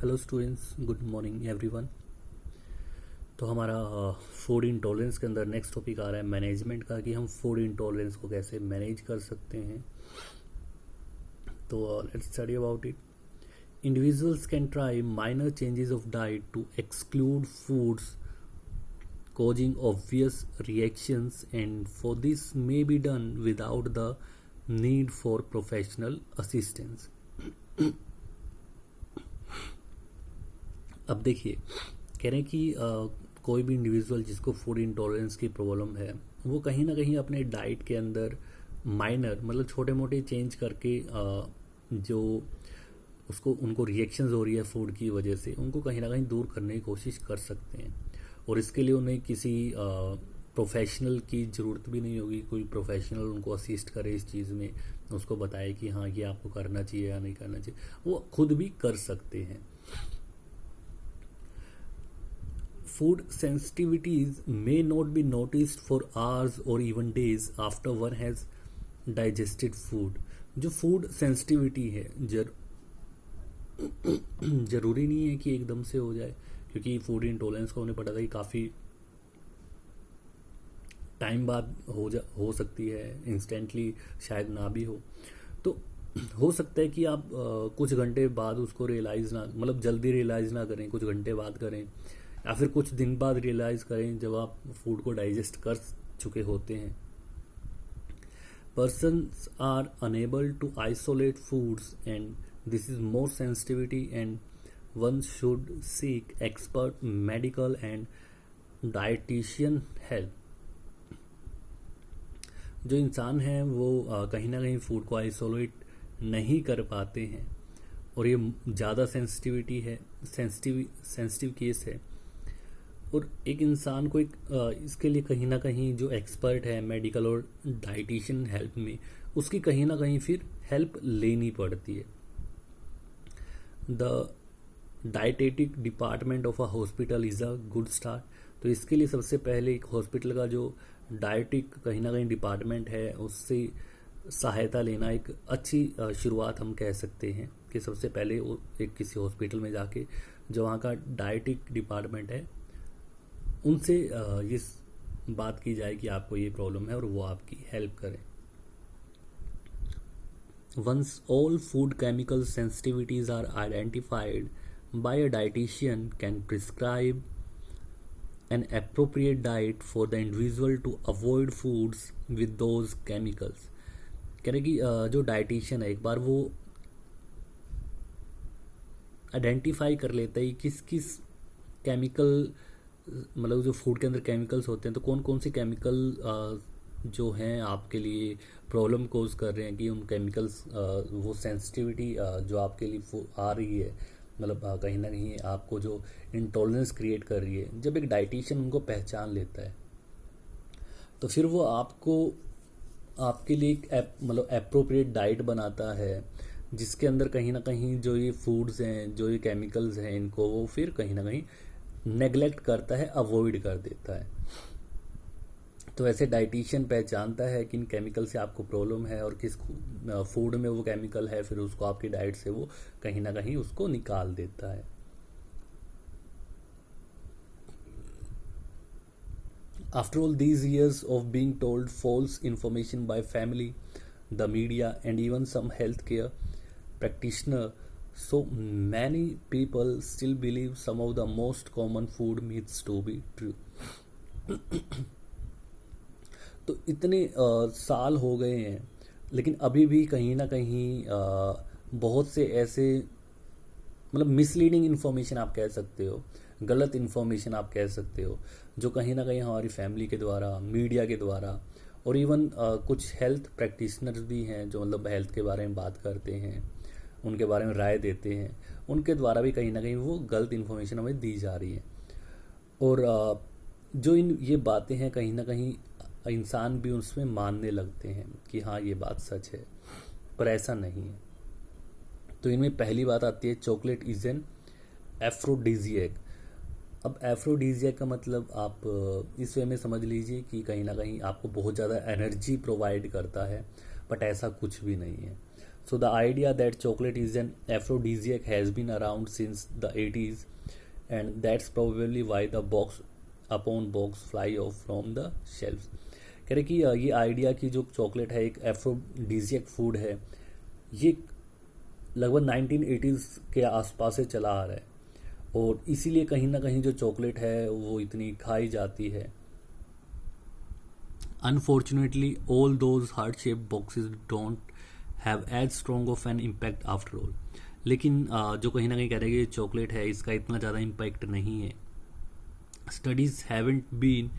Hello students, good morning everyone. तो हमारा food intolerance के अंदर नेक्स्ट टॉपिक आ रहा है मैनेजमेंट का, कि हम फूड इंटॉलरेंस को कैसे मैनेज कर सकते हैं। तो let's study about it. Individuals can try minor changes of diet to exclude foods causing obvious reactions, and for this may be done without the need for professional assistance. अब देखिए, कह रहे हैं कि कोई भी इंडिविजुअल जिसको फूड इंटॉलरेंस की प्रॉब्लम है, वो कहीं ना कहीं अपने डाइट के अंदर माइनर मतलब छोटे मोटे चेंज करके जो उसको उनको रिएक्शंस हो रही है फूड की वजह से, उनको कहीं ना कहीं दूर करने की कोशिश कर सकते हैं। और इसके लिए उन्हें किसी प्रोफेशनल की ज़रूरत भी नहीं होगी। कोई प्रोफेशनल उनको असिस्ट करे इस चीज़ में, उसको बताए कि हाँ ये आपको करना चाहिए या नहीं करना चाहिए, वो खुद भी कर सकते हैं। Food sensitivities may not be noticed for hours or even days after one has digested food. जो फूड सेंसिटिविटी है जरूरी नहीं है कि एकदम से हो जाए, क्योंकि फूड इंटॉलरेंस का उन्हें पता था कि काफ़ी टाइम बाद हो सकती है, इंस्टेंटली शायद ना भी हो। तो हो सकता है कि आप कुछ घंटे बाद उसको रियलाइज़ ना, मतलब जल्दी रियलाइज़ ना करें, कुछ घंटे बाद करें, या फिर कुछ दिन बाद रियलाइज़ करें जब आप फूड को डाइजेस्ट कर चुके होते हैं। Persons are unable to isolate foods, and this is more sensitivity, and one should seek expert medical and dietitian help. जो इंसान हैं वो कहीं ना कहीं फूड को आइसोलेट नहीं कर पाते हैं, और ये ज़्यादा सेंसिटिविटी है, सेंसिटिव केस है। और एक इंसान को इसके लिए कहीं ना कहीं जो एक्सपर्ट है मेडिकल और डाइटिशियन हेल्प में, उसकी कहीं ना कहीं फिर हेल्प लेनी पड़ती है। The dietetic department of a hospital is a good start. तो इसके लिए सबसे पहले एक हॉस्पिटल का जो डाइटिक कहीं ना कहीं डिपार्टमेंट है, उससे सहायता लेना एक अच्छी शुरुआत हम कह सकते हैं। कि सबसे पहले एक किसी हॉस्पिटल में जाके जो वहाँ का डाइटिक डिपार्टमेंट है, उनसे इस बात की जाए कि आपको ये प्रॉब्लम है और वो आपकी हेल्प करें। Once all food chemical sensitivities are identified by a dietitian can prescribe an appropriate diet for the individual to avoid foods with those chemicals. कह रहे कि जो डाइटिशियन है, एक बार वो आइडेंटिफाई कर लेता है किस किस केमिकल, मतलब जो फूड के अंदर केमिकल्स होते हैं, तो कौन कौन से केमिकल जो हैं आपके लिए प्रॉब्लम कोज कर रहे हैं, कि उन केमिकल्स वो सेंसिटिविटी जो आपके लिए आ रही है, मतलब कहीं ना कहीं आपको जो इंटॉलरेंस क्रिएट कर रही है, जब एक डाइटिशियन उनको पहचान लेता है, तो फिर वो आपके लिए एक मतलब एप्रोप्रिएट डाइट बनाता है, जिसके अंदर कहीं ना कहीं जो ये फूड्स हैं, जो ये केमिकल्स हैं, इनको वो फिर कहीं ना कहीं नेगलेक्ट करता है, अवॉइड कर देता है। तो ऐसे डाइटिशियन पहचानता है कि इन केमिकल से आपको प्रॉब्लम है और किस फूड में वो केमिकल है, फिर उसको आपकी डाइट से वो कहीं ना कहीं उसको निकाल देता है। After all these years of being told false information by family, the media, and even some healthcare practitioner, so many people still believe some of the most common food myths to be true. तो इतने साल हो गए हैं, लेकिन अभी भी कहीं ना कहीं बहुत से ऐसे मतलब मिसलीडिंग इन्फॉर्मेशन आप कह सकते हो, गलत इन्फॉर्मेशन आप कह सकते हो, जो कहीं ना कहीं हमारी फैमिली के द्वारा, मीडिया के द्वारा, और इवन कुछ हेल्थ प्रैक्टिशनर्स भी हैं जो मतलब हेल्थ के बारे में बात करते हैं, उनके बारे में राय देते हैं, उनके द्वारा भी कहीं ना कहीं वो गलत इन्फॉर्मेशन हमें दी जा रही है। और जो ये बातें हैं, कहीं ना कहीं इंसान भी उसमें मानने लगते हैं कि हाँ ये बात सच है, पर ऐसा नहीं है। तो इनमें पहली बात आती है, चॉकलेट इज़ एन एफ्रोडीजियक। अब एफ्रोडीजियक का मतलब आप इस वे में समझ लीजिए कि कहीं ना कहीं आपको बहुत ज़्यादा एनर्जी प्रोवाइड करता है, बट ऐसा कुछ भी नहीं है। So the idea that chocolate is an aphrodisiac has been around since the 80s, and that's probably why the box upon box fly off from the shelves. कह रहे कि ये आइडिया कि जो चॉकलेट है एक एफ्रोडीजियक फूड है, ये लगभग 1980s के आसपास से चला आ रहा है, और इसीलिए कहीं ना कहीं जो चॉकलेट है वो इतनी खाई जाती है. Unfortunately all those heart shape boxes don't have as strong of an impact after all. लेकिन जो कहीं ना कहीं कह रहे हैं कि चॉकलेट है इसका इतना ज़्यादा इम्पैक्ट नहीं है. Studies haven't been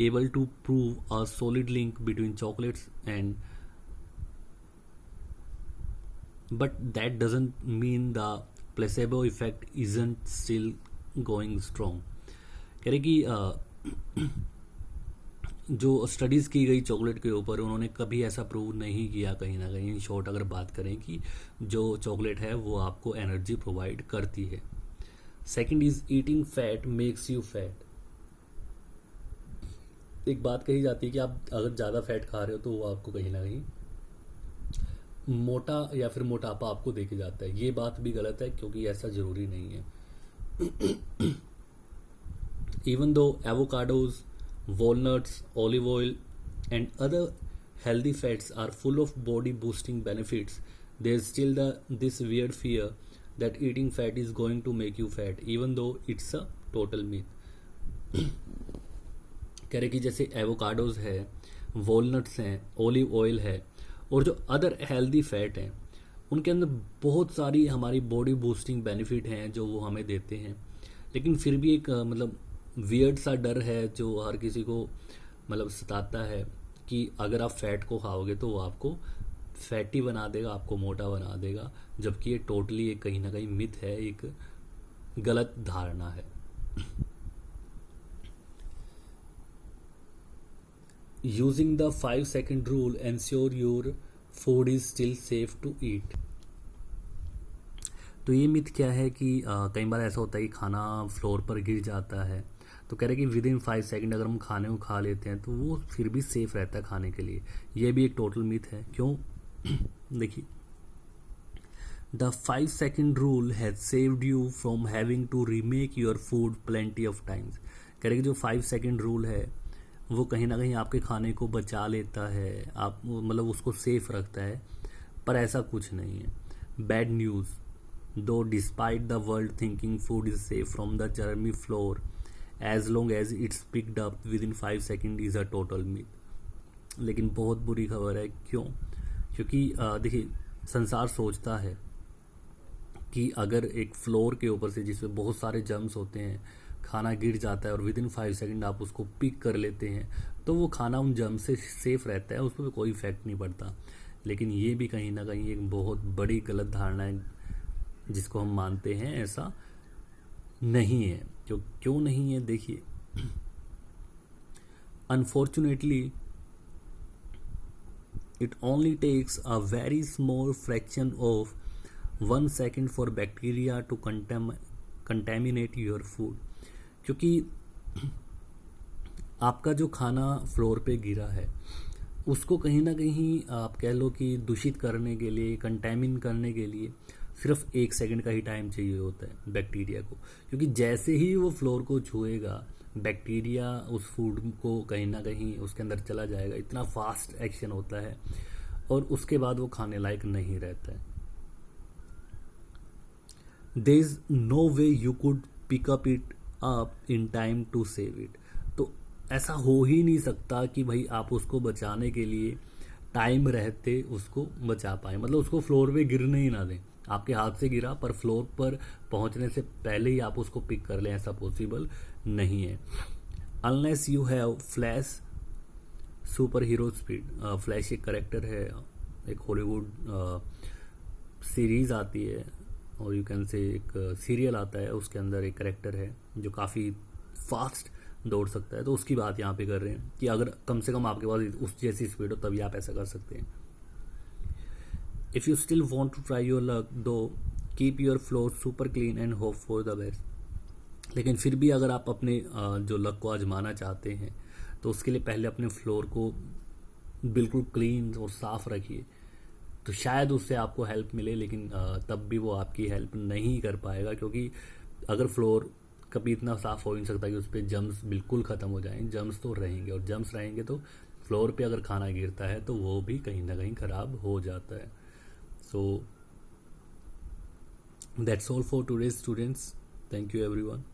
able to prove a solid link between chocolates and, but that doesn't mean the placebo effect isn't still going strong. कह रहे कि जो स्टडीज़ की गई चॉकलेट के ऊपर उन्होंने कभी ऐसा प्रूव नहीं किया कहीं ना कहीं. इन शॉर्ट अगर बात करें कि जो चॉकलेट है वो आपको एनर्जी प्रोवाइड करती है. Second is eating fat makes you fat. एक बात कही जाती है कि आप अगर ज़्यादा फैट खा रहे हो तो वो आपको कहीं ना कहीं मोटा या फिर मोटापा आपको देके जाता है. ये बात भी गलत है क्योंकि ऐसा ज़रूरी नहीं है. Even though avocados, walnuts, olive oil and other healthy fats are full of body boosting benefits, there is still this weird fear that eating fat is going to make you fat, even though it's a total myth. कह रहे कि जैसे avocados है, walnuts हैं, olive oil है और जो other healthy fat हैं उनके अंदर बहुत सारी हमारी बॉडी बूस्टिंग बेनिफिट हैं जो वो हमें देते हैं. लेकिन फिर भी एक मतलब वियर्ड सा डर है जो हर किसी को मतलब सताता है कि अगर आप फैट को खाओगे तो वो आपको फैटी बना देगा, आपको मोटा बना देगा, जबकि ये टोटली एक कहीं ना कहीं मिथ है, एक गलत धारणा है. Using the 5-second rule ensure your food is still safe to eat. तो ये मिथ क्या है कि कई बार ऐसा होता है कि खाना फ्लोर पर गिर जाता है, तो कह रहे कि विद इन 5 सेकेंड अगर हम खाने को खा लेते हैं तो वो फिर भी सेफ रहता है खाने के लिए. ये भी एक टोटल मिथ है. क्यों? देखिए, the 5-second rule has saved you from having to remake your food plenty of times. कह रहे कि जो 5-second रूल है वो कहीं ना कहीं आपके खाने को बचा लेता है, आप मतलब उसको सेफ रखता है, पर ऐसा कुछ नहीं है. Bad news, though despite the world thinking food is safe from the germy floor as long as it's picked up within 5 second is a total myth. लेकिन बहुत बुरी खबर है. क्यों? क्योंकि देखिए, संसार सोचता है कि अगर एक फ्लोर के ऊपर से जिसमें बहुत सारे जर्म्स होते हैं खाना गिर जाता है और विद इन 5 सेकेंड आप उसको पिक कर लेते हैं तो वो खाना उन जर्म से सेफ रहता है, उस पर कोई इफेक्ट नहीं पड़ता. लेकिन ये भी कहीं ना कहीं एक बहुत बड़ी गलत धारणा है जिसको हम मानते हैं ऐसा नहीं है. क्यों नहीं है? देखिए, unfortunately it only takes a very small fraction of 1 second for bacteria to contaminate your food. क्योंकि आपका जो खाना फ्लोर पे गिरा है उसको कहीं ना कहीं आप कह लो कि दूषित करने के लिए, कंटेमिन करने के लिए सिर्फ 1 सेकंड का ही टाइम चाहिए होता है बैक्टीरिया को. क्योंकि जैसे ही वो फ्लोर को छुएगा बैक्टीरिया उस फूड को कहीं ना कहीं उसके अंदर चला जाएगा. इतना फास्ट एक्शन होता है और उसके बाद वो खाने लायक नहीं रहता है. There is no way you could pick up it up in time to save it. तो ऐसा हो ही नहीं सकता कि भाई आप उसको बचाने के लिए टाइम रहते उसको बचा पाए, मतलब उसको फ्लोर पे गिरने ही ना दें. आपके हाथ से गिरा पर फ्लोर पर पहुंचने से पहले ही आप उसको पिक कर लें, ऐसा पॉसिबल नहीं है. Unless you have flash super hero speed. Flash एक करेक्टर है, एक हॉलीवुड सीरीज आती है और यू कैन से एक सीरियल आता है, उसके अंदर एक करेक्टर है जो काफ़ी फास्ट दौड़ सकता है. तो उसकी बात यहाँ पे कर रहे हैं कि अगर कम से कम आपके पास उस जैसी स्पीड हो तभी आप ऐसा कर सकते हैं. If you still want to try your luck do keep your floor super clean and hope for the best. लेकिन फिर भी अगर आप अपने जो लक को आजमाना चाहते हैं तो उसके लिए पहले अपने फ्लोर को बिल्कुल क्लीन और साफ रखिए तो शायद उससे आपको हेल्प मिले, लेकिन तब भी वो आपकी हेल्प नहीं कर पाएगा, क्योंकि अगर फ्लोर कभी इतना साफ़ हो ही नहीं सकता कि उस पर जम्स बिल्कुल ख़त्म हो जाएं, जम्स तो रहेंगे, और जम्स रहेंगे तो फ्लोर पे अगर खाना गिरता है तो वो भी कहीं ना कहीं ख़राब हो जाता है. So that's all for today students. Thank you everyone.